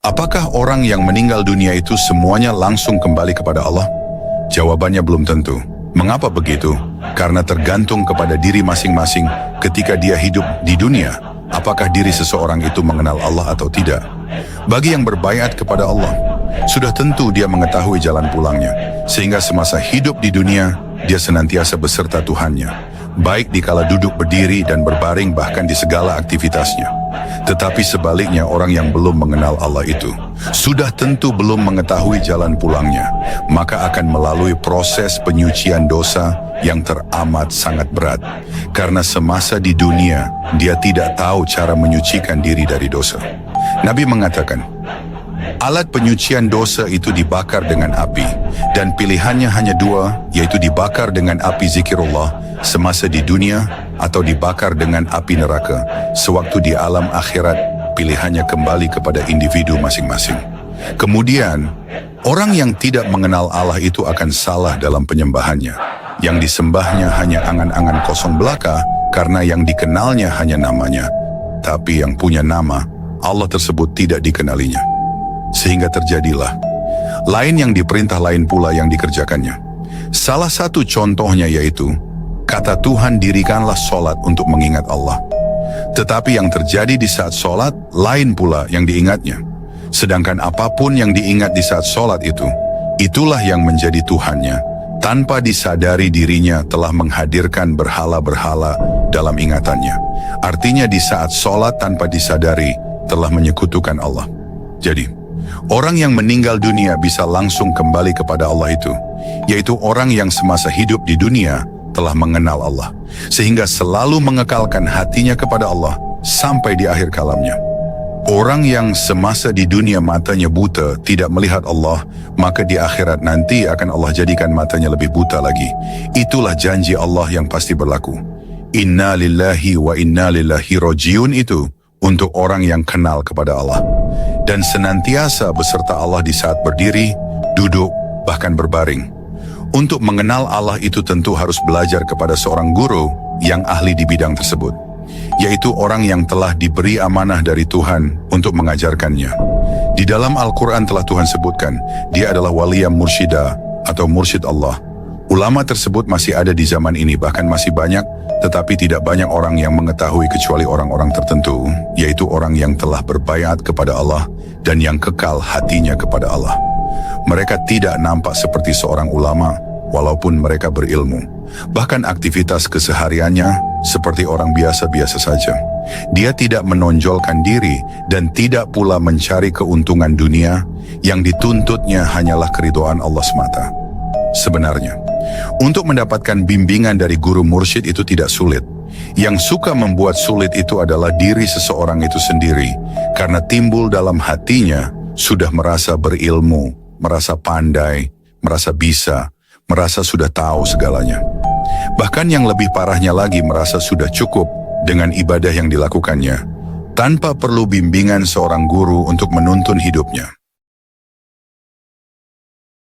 Apakah orang yang meninggal dunia itu semuanya langsung kembali kepada Allah? Jawabannya belum tentu. Mengapa begitu? Karena tergantung kepada diri masing-masing ketika dia hidup di dunia. Apakah diri seseorang itu mengenal Allah atau tidak? Bagi yang berbaiat kepada Allah, sudah tentu dia mengetahui jalan pulangnya. Sehingga semasa hidup di dunia, dia senantiasa beserta Tuhannya. Baik dikala duduk berdiri dan berbaring bahkan di segala aktivitasnya. Tetapi sebaliknya orang yang belum mengenal Allah itu sudah tentu belum mengetahui jalan pulangnya, maka akan melalui proses penyucian dosa yang teramat sangat berat. Karena semasa di dunia dia tidak tahu cara menyucikan diri dari dosa. Nabi mengatakan, alat penyucian dosa itu dibakar dengan api, dan pilihannya hanya dua, yaitu dibakar dengan api zikirullah semasa di dunia atau dibakar dengan api neraka sewaktu di alam akhirat. Pilihannya kembali kepada individu masing-masing. Kemudian, orang yang tidak mengenal Allah itu akan salah dalam penyembahannya. Yang disembahnya hanya angan-angan kosong belaka karena yang dikenalnya hanya namanya. Tapi yang punya nama, Allah tersebut tidak dikenalinya. Sehingga terjadilah lain yang diperintah, lain pula yang dikerjakannya. Salah satu contohnya yaitu kata Tuhan, dirikanlah sholat untuk mengingat Allah. Tetapi yang terjadi di saat sholat lain pula yang diingatnya. Sedangkan apapun yang diingat di saat sholat itu, itulah yang menjadi Tuhannya, tanpa disadari dirinya telah menghadirkan berhala-berhala dalam ingatannya. Artinya di saat sholat tanpa disadari telah menyekutukan Allah. Jadi, orang yang meninggal dunia bisa langsung kembali kepada Allah itu, yaitu orang yang semasa hidup di dunia telah mengenal Allah, sehingga selalu mengekalkan hatinya kepada Allah sampai di akhir kalamnya. Orang yang semasa di dunia matanya buta, tidak melihat Allah, maka di akhirat nanti akan Allah jadikan matanya lebih buta lagi. Itulah janji Allah yang pasti berlaku. Inna lillahi wa inna lillahi rojiun itu untuk orang yang kenal kepada Allah dan senantiasa beserta Allah di saat berdiri, duduk, bahkan berbaring. Untuk mengenal Allah itu tentu harus belajar kepada seorang guru yang ahli di bidang tersebut, yaitu orang yang telah diberi amanah dari Tuhan untuk mengajarkannya. Di dalam Al-Quran telah Tuhan sebutkan, dia adalah waliyah mursyida atau mursyid Allah. Ulama tersebut masih ada di zaman ini, bahkan masih banyak, tetapi tidak banyak orang yang mengetahui kecuali orang-orang tertentu, yaitu orang yang telah berbaiat kepada Allah dan yang kekal hatinya kepada Allah. Mereka tidak nampak seperti seorang ulama, walaupun mereka berilmu. Bahkan aktivitas kesehariannya seperti orang biasa-biasa saja. Dia tidak menonjolkan diri dan tidak pula mencari keuntungan dunia. Yang dituntutnya hanyalah keridhaan Allah semata. Sebenarnya, untuk mendapatkan bimbingan dari guru mursyid itu tidak sulit. Yang suka membuat sulit itu adalah diri seseorang itu sendiri, karena timbul dalam hatinya sudah merasa berilmu, merasa pandai, merasa bisa, merasa sudah tahu segalanya. Bahkan yang lebih parahnya lagi, merasa sudah cukup dengan ibadah yang dilakukannya, tanpa perlu bimbingan seorang guru untuk menuntun hidupnya.